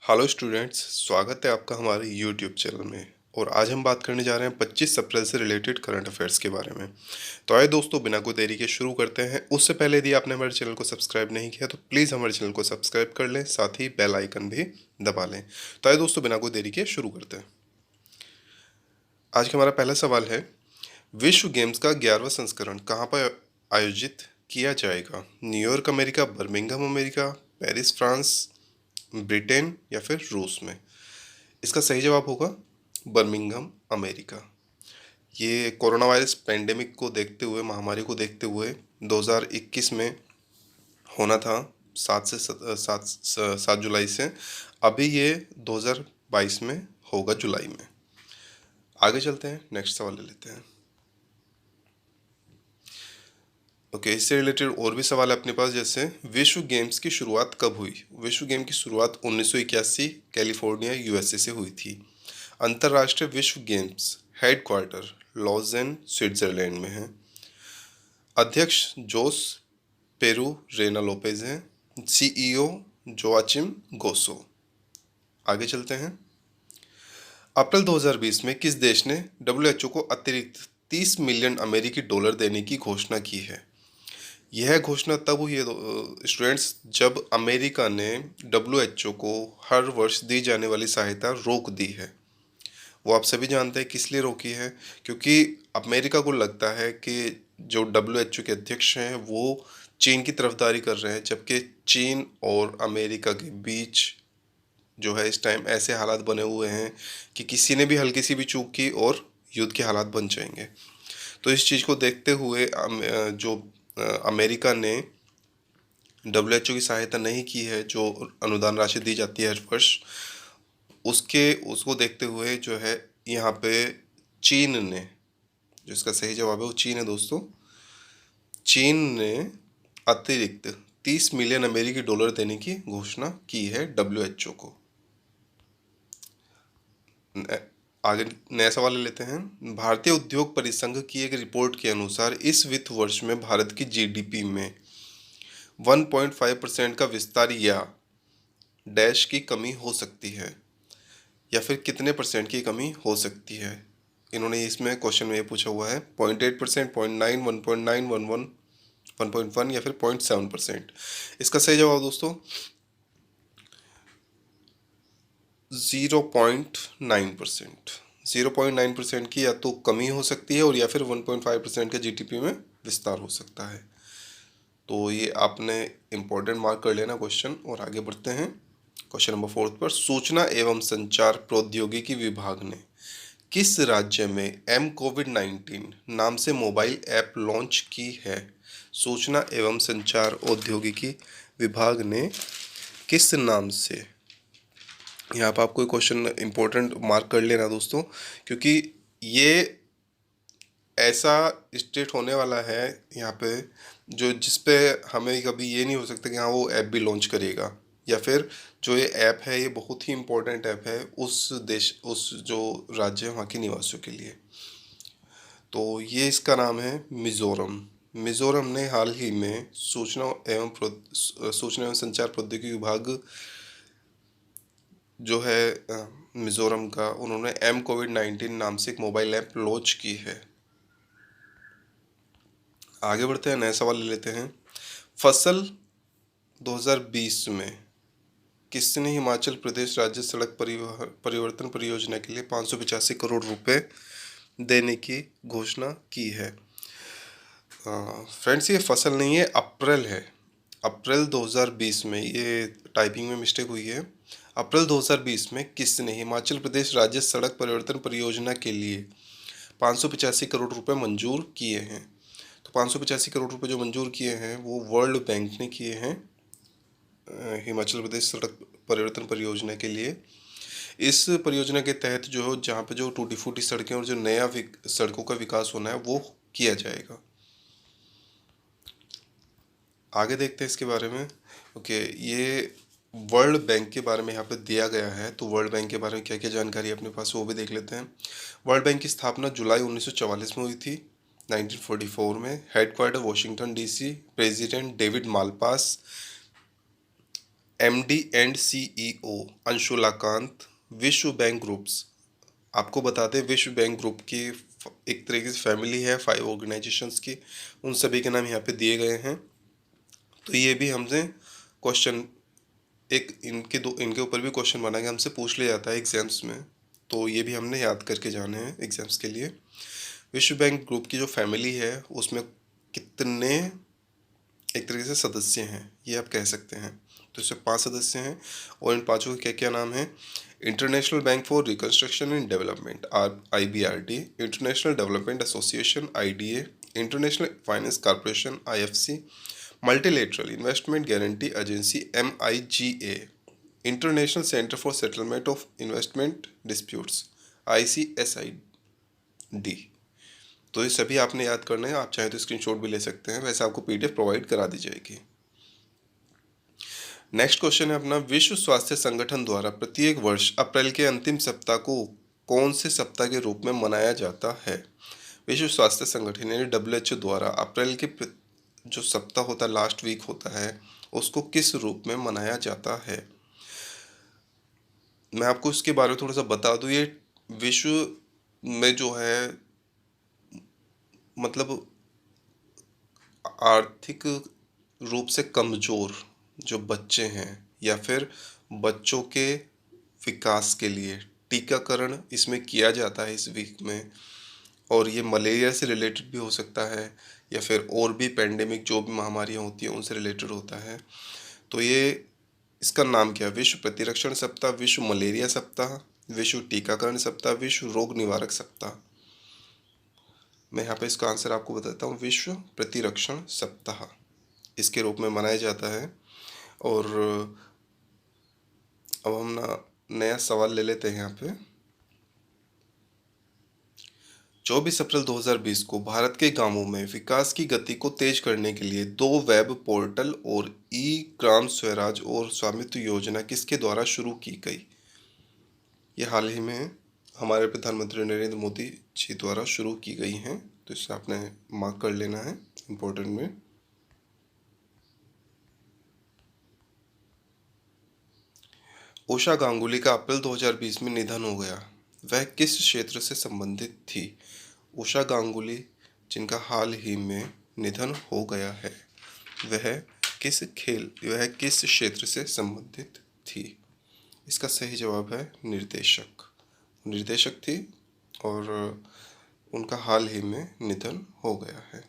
Hello students, स्वागत है आपका हमारे यूट्यूब चैनल में। और आज हम बात करने जा रहे हैं 25 अप्रैल से रिलेटेड करंट अफेयर्स के बारे में। तो आइए दोस्तों, बिना कोई देरी के शुरू करते हैं। उससे पहले यदि आपने हमारे चैनल को सब्सक्राइब नहीं किया तो प्लीज़ हमारे चैनल को सब्सक्राइब कर लें, साथ ही बेल आइकन भी दबा लें। तो आइए दोस्तों, बिना कोई देरी के शुरू करते हैं। आज का हमारा पहला सवाल है, विश्व गेम्स का 11वां संस्करण कहाँ पर आयोजित किया जाएगा? New York America, Birmingham America, Paris France, Britain या फिर रूस में? इसका सही जवाब होगा बर्मिंघम अमेरिका। ये कोरोना वायरस पेंडेमिक को देखते हुए, महामारी को देखते हुए 2021 में होना था, 7 जुलाई से। अभी ये 2022 में होगा, जुलाई में। आगे चलते हैं, नेक्स्ट सवाल ले लेते हैं। ओके, इससे रिलेटेड और भी सवाल है अपने पास, जैसे विश्व गेम्स की शुरुआत कब हुई? विश्व गेम की शुरुआत 1981 कैलिफोर्निया यूएसए से हुई थी। अंतर्राष्ट्रीय विश्व गेम्स हेडक्वार्टर लॉजेन स्विट्जरलैंड में है। अध्यक्ष जोस पेरू रेना लोपेज हैं। सीईओ जोआचिम गोसो। आगे चलते हैं। अप्रैल 2020 में किस देश ने डब्ल्यूएचओ को अतिरिक्त 30 मिलियन अमेरिकी डॉलर देने की घोषणा की है? यह घोषणा तब हुई है स्टूडेंट्स, जब अमेरिका ने डब्ल्यूएचओ को हर वर्ष दी जाने वाली सहायता रोक दी है। वो आप सभी जानते हैं किस लिए रोकी है, क्योंकि अमेरिका को लगता है कि जो डब्ल्यूएचओ के अध्यक्ष हैं वो चीन की तरफदारी कर रहे हैं, जबकि चीन और अमेरिका के बीच जो है इस टाइम ऐसे हालात बने हुए हैं कि किसी ने भी हल्की सी भी चूक की और युद्ध के हालात बन जाएंगे। तो इस चीज़ को देखते हुए अमेरिका ने डब्ल्यूएचओ की सहायता नहीं की है, जो अनुदान राशि दी जाती है हर वर्ष, उसको देखते हुए जो है यहाँ पे चीन ने, जो इसका सही जवाब है वो चीन है दोस्तों, चीन ने अतिरिक्त 30 मिलियन अमेरिकी डॉलर देने की घोषणा की है डब्ल्यूएचओ को। आगे नया सवाल ले लेते हैं। भारतीय उद्योग परिसंघ की एक रिपोर्ट के अनुसार इस वित्त वर्ष में भारत की जीडीपी में 1.5% का विस्तार या डैश की कमी हो सकती है, या फिर कितने परसेंट की कमी हो सकती है? इन्होंने इसमें क्वेश्चन में ये पूछा हुआ है 0.8%, 0.9, 1.9, 11, 1.1 या फिर 0.7%। इसका सही जवाब दोस्तों 0.9%। 0.9% की या तो कमी हो सकती है और या फिर 1.5% का जीडीपी में विस्तार हो सकता है। तो ये आपने इम्पोर्टेंट मार्क कर लेना क्वेश्चन। और आगे बढ़ते हैं क्वेश्चन नंबर 4 पर। सूचना एवं संचार प्रौद्योगिकी विभाग ने किस राज्य में M-COVID-19 नाम से मोबाइल ऐप लॉन्च की है? सूचना एवं संचार प्रौद्योगिकी विभाग ने किस नाम से, यहाँ पर आपको क्वेश्चन इंपॉर्टेंट मार्क कर लेना दोस्तों, क्योंकि ये ऐसा स्टेट होने वाला है यहाँ पे जो जिस पे हमें कभी ये नहीं हो सकता कि हाँ वो ऐप भी लॉन्च करेगा, या फिर जो ये ऐप है ये बहुत ही इम्पोर्टेंट ऐप है उस देश, उस जो राज्य है वहाँ के निवासियों के लिए। तो ये इसका नाम है मिज़ोरम। मिज़ोरम ने हाल ही में सूचना एवं संचार प्रौद्योगिकी विभाग जो है मिज़ोरम का, उन्होंने M-COVID-19 नाम से एक मोबाइल ऐप लॉन्च की है। आगे बढ़ते हैं, नया सवाल ले लेते हैं। फसल 2020 में किसने हिमाचल प्रदेश राज्य सड़क परिवर्तन परियोजना के लिए 585 करोड़ रुपए देने की घोषणा की है? फ्रेंड्स, ये फसल नहीं है, अप्रैल है। अप्रैल 2020 में, ये टाइपिंग में मिस्टेक हुई है। अप्रैल 2020 में किसने हिमाचल प्रदेश राज्य सड़क परिवर्तन परियोजना के लिए 585 करोड़ रुपए मंजूर किए हैं? तो 585 करोड़ रुपए जो मंजूर किए हैं वो वर्ल्ड बैंक ने किए हैं हिमाचल प्रदेश सड़क परिवर्तन परियोजना के लिए। इस परियोजना के तहत जो है, जहाँ पे जो टूटी फूटी सड़कें और जो नया सड़कों का विकास होना है वो किया जाएगा। आगे देखते हैं इसके बारे में। ओके, ये वर्ल्ड बैंक के बारे में यहाँ पे दिया गया है, तो वर्ल्ड बैंक के बारे में क्या क्या जानकारी अपने पास वो भी देख लेते हैं। वर्ल्ड बैंक की स्थापना जुलाई 1944 में हुई थी, 1944 में। Headquarter Washington DC. President David Malpass. MD and CEO Anshula Kant. विश्व बैंक ग्रुप्स, आपको बता दें विश्व बैंक ग्रुप की एक तरीके से फैमिली है 5 ऑर्गेनाइजेशंस की, उन सभी के नाम यहाँ पे दिए गए हैं। तो ये भी हमसे क्वेश्चन, एक इनके ऊपर भी क्वेश्चन बना के हमसे पूछ लिया जाता है एग्जाम्स में, तो ये भी हमने याद करके जाने हैं एग्जाम्स के लिए। विश्व बैंक ग्रुप की जो फैमिली है उसमें कितने एक तरीके से सदस्य हैं ये आप कह सकते हैं। तो इसमें 5 सदस्य हैं और इन पांचों के क्या क्या नाम हैं? International bank for reconstruction and development IBRD, international development association IDA, international finance corporation IFC, multilateral investment guarantee agency MIGA, international centre for settlement of investment disputes ICSID। तो ये सभी आपने याद करना है, आप चाहें तो स्क्रीनशॉट भी ले सकते हैं, वैसे आपको PDF प्रोवाइड करा दी जाएगी। नेक्स्ट क्वेश्चन है अपना, विश्व स्वास्थ्य संगठन द्वारा प्रत्येक वर्ष अप्रैल के अंतिम सप्ताह को कौन से सप्ताह के रूप में मनाया जाता है? विश्व स्वास्थ्य संगठन यानी WHO द्वारा अप्रैल के जो सप्ताह होता है, लास्ट वीक होता है, उसको किस रूप में मनाया जाता है? मैं आपको इसके बारे में थोड़ा सा बता दूं, ये विश्व में जो है मतलब आर्थिक रूप से कमज़ोर जो बच्चे हैं या फिर बच्चों के विकास के लिए टीकाकरण इसमें किया जाता है इस वीक में। और ये मलेरिया से रिलेटेड भी हो सकता है या फिर और भी पेंडेमिक जो भी महामारियाँ होती हैं उनसे रिलेटेड होता है। तो ये इसका नाम क्या है? विश्व प्रतिरक्षण सप्ताह, विश्व मलेरिया सप्ताह, विश्व टीकाकरण सप्ताह, विश्व रोग निवारक सप्ताह। मैं यहाँ पे इसका आंसर आपको बताता हूँ, विश्व प्रतिरक्षण सप्ताह इसके रूप में मनाया जाता है। और अब हम नया सवाल ले लेते हैं यहाँ पे। 24 अप्रैल 2020 को भारत के गांवों में विकास की गति को तेज करने के लिए 2 वेब पोर्टल और ग्राम स्वराज और स्वामित्व योजना किसके द्वारा शुरू की गई? ये हाल ही में हमारे प्रधानमंत्री नरेंद्र मोदी जी द्वारा शुरू की गई हैं, तो इसे आपने मार्क कर लेना है इम्पोर्टेंट में। उषा गांगुली का अप्रैल 2020 में निधन हो गया, वह किस क्षेत्र से संबंधित थी? उषा गांगुली जिनका हाल ही में निधन हो गया है, वह किस क्षेत्र से संबंधित थी? इसका सही जवाब है निर्देशक थी और उनका हाल ही में निधन हो गया है।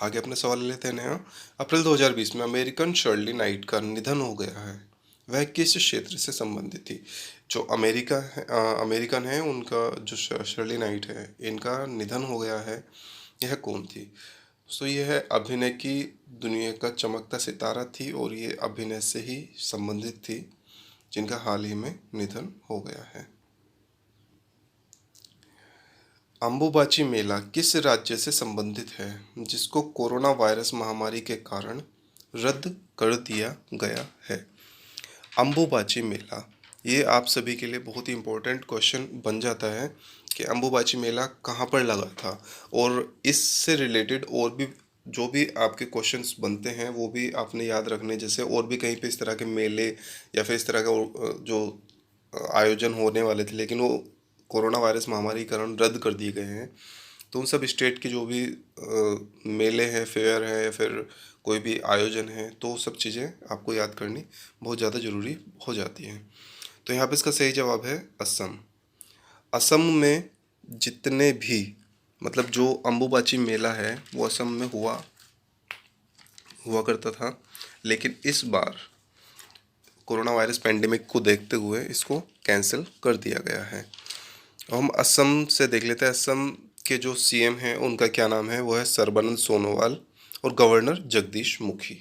आगे अपना सवाल लेते हैं नया। अप्रैल 2020 में अमेरिकन शर्ली नाइट का निधन हो गया है, वह किस क्षेत्र से संबंधित थी? जो अमेरिकन है उनका जो शर्ली नाइट है, इनका निधन हो गया है, यह कौन थी? सो यह है अभिनय की दुनिया का चमकता सितारा थी और ये अभिनय से ही संबंधित थी, जिनका हाल ही में निधन हो गया है। अंबुबाची मेला किस राज्य से संबंधित है जिसको कोरोना वायरस महामारी के कारण रद्द कर दिया गया है? अंबुबाची मेला, ये आप सभी के लिए बहुत ही इम्पोर्टेंट क्वेश्चन बन जाता है कि अंबुबाची मेला कहाँ पर लगा था, और इससे रिलेटेड और भी जो भी आपके क्वेश्चंस बनते हैं वो भी आपने याद रखने। जैसे और भी कहीं पे इस तरह के मेले या फिर इस तरह का जो आयोजन होने वाले थे लेकिन वो कोरोना वायरस महामारी के कारण रद्द कर दिए गए हैं, तो उन सब स्टेट के जो भी मेले हैं, फेयर है या फिर कोई भी आयोजन है, तो सब चीज़ें आपको याद करनी बहुत ज़्यादा ज़रूरी हो जाती हैं। तो यहाँ पे इसका सही जवाब है असम। असम में जितने भी मतलब जो अंबुबाची मेला है वो असम में हुआ करता था, लेकिन इस बार कोरोना वायरस पेंडेमिक को देखते हुए इसको कैंसिल कर दिया गया है। हम असम से देख लेते हैं। असम के जो CM हैं उनका क्या नाम है? वो है सर्बानंद सोनोवाल और गवर्नर जगदीश मुखी।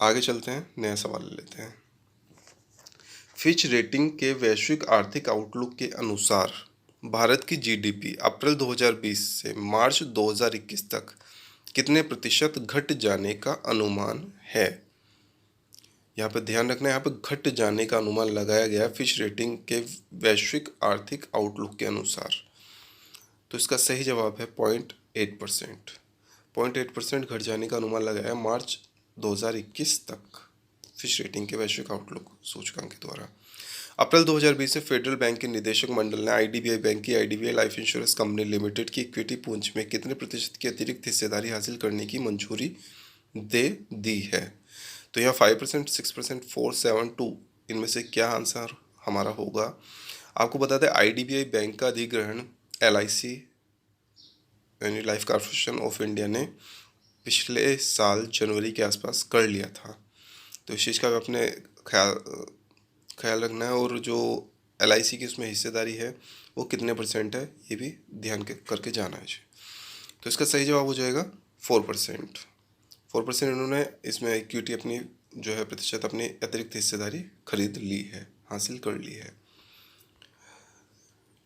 आगे चलते हैं, नया सवाल ले लेते हैं। फिच रेटिंग के वैश्विक आर्थिक आउटलुक के अनुसार भारत की GDP अप्रैल 2020 से मार्च 2021 तक कितने प्रतिशत घट जाने का अनुमान है? यहाँ पे ध्यान रखना है, यहाँ पे घट जाने का अनुमान लगाया गया फिच रेटिंग के वैश्विक आर्थिक आउटलुक के अनुसार। तो इसका सही जवाब है 0.8%। 0.8% घट जाने का अनुमान लगाया मार्च 2021 तक फिश रेटिंग के वैश्विक आउटलुक सूचकांक के द्वारा। अप्रैल 2020 से फेडरल बैंक के निदेशक मंडल ने आईडीबीआई बैंक की IDBI life insurance company limited की इक्विटी पूंजी में कितने प्रतिशत की अतिरिक्त हिस्सेदारी हासिल करने की मंजूरी दे दी है। तो यहाँ 5%, 6%, 4, 7, 2 इनमें से क्या आंसर हमारा होगा। आपको बता दें आईडीबीआई बैंक का अधिग्रहण एलआईसी यानी लाइफ कॉर्पोरेशन ऑफ इंडिया ने पिछले साल जनवरी के आसपास कर लिया था। तो इस चीज़ का भी अपने ख्याल रखना है, और जो एलआईसी की उसमें हिस्सेदारी है वो कितने % है ये भी ध्यान करके जाना है। तो इसका सही जवाब हो जाएगा 4%। 4% इन्होंने इसमें इक्विटी अपनी जो है प्रतिशत अपनी अतिरिक्त हिस्सेदारी खरीद ली है, हासिल कर ली है।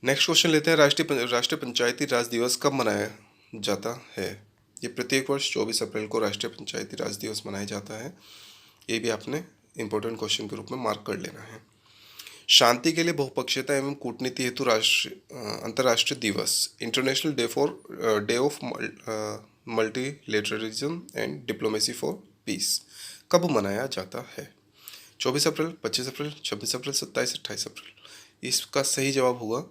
नेक्स्ट क्वेश्चन लेते हैं। राष्ट्रीय पंचायती राज दिवस कब मनाया जाता है। ये प्रत्येक वर्ष 24 अप्रैल को राष्ट्रीय पंचायती राज दिवस मनाया जाता है। ये भी आपने इंपॉर्टेंट क्वेश्चन के रूप में मार्क कर लेना है। शांति के लिए बहुपक्षीयता एवं कूटनीति हेतु अंतर्राष्ट्रीय दिवस international day of multilateralism and diplomacy for piece कब मनाया जाता है। 24 अप्रैल, 25 अप्रैल, 26 अप्रैल, 27, 28 अप्रैल। इसका सही जवाब होगा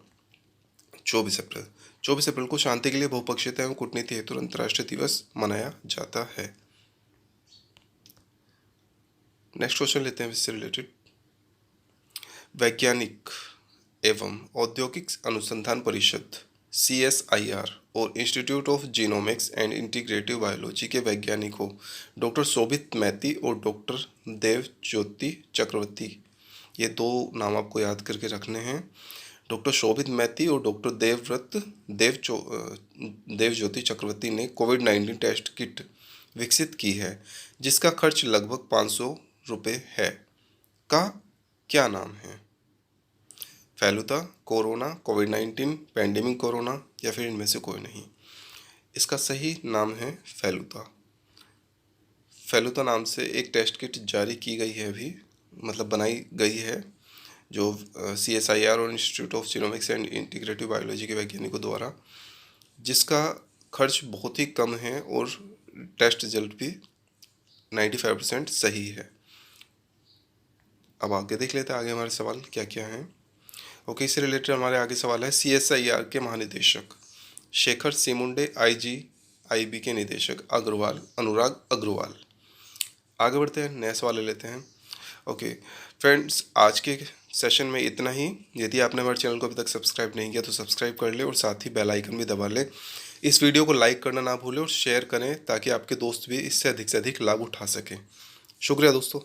24 अप्रैल। 24 अप्रैल को शांति के लिए बहुपक्षीयता एवं कूटनीति हेतु अंतर्राष्ट्रीय दिवस मनाया जाता है। नेक्स्ट क्वेश्चन लेते हैं इससे रिलेटेड। वैज्ञानिक एवं औद्योगिक अनुसंधान परिषद CSIR और institute of genomics and integrative biology के वैज्ञानिकों डॉक्टर शोभित मैती और डॉक्टर देवज्योति चक्रवर्ती, ये 2 नाम आपको याद करके रखने हैं। डॉक्टर शोभित मैती और डॉक्टर देवज्योति चक्रवर्ती ने कोविड-19 टेस्ट किट विकसित की है जिसका खर्च लगभग 500 रुपये है। का क्या नाम है। फैलूदा, कोरोना, कोविड-19, पैंडेमिक कोरोना या फिर इनमें से कोई नहीं। इसका सही नाम है फैलूदा। फैलूदा नाम से एक टेस्ट किट जारी की गई है अभी, मतलब बनाई गई है, जो CSIR और institute of genomics and integrative biology के वैज्ञानिकों द्वारा, जिसका खर्च बहुत ही कम है और टेस्ट रिजल्ट भी 95% सही है। अब आगे देख लेते हैं आगे हमारे सवाल क्या क्या हैं। ओके, इससे रिलेटेड हमारे आगे सवाल है। CSIR के महानिदेशक शेखर सीमुंडे, IGIB के निदेशक अनुराग अग्रवाल। आगे बढ़ते हैं, नया सवाल ले लेते हैं। ओके फ्रेंड्स, आज के सेशन में इतना ही। यदि आपने हमारे चैनल को अभी तक सब्सक्राइब नहीं किया तो सब्सक्राइब कर ले और साथ ही बेल आइकन भी दबा ले। इस वीडियो को लाइक करना ना भूलें और शेयर करें ताकि आपके दोस्त भी इससे अधिक लाभ उठा सकें। शुक्रिया दोस्तों।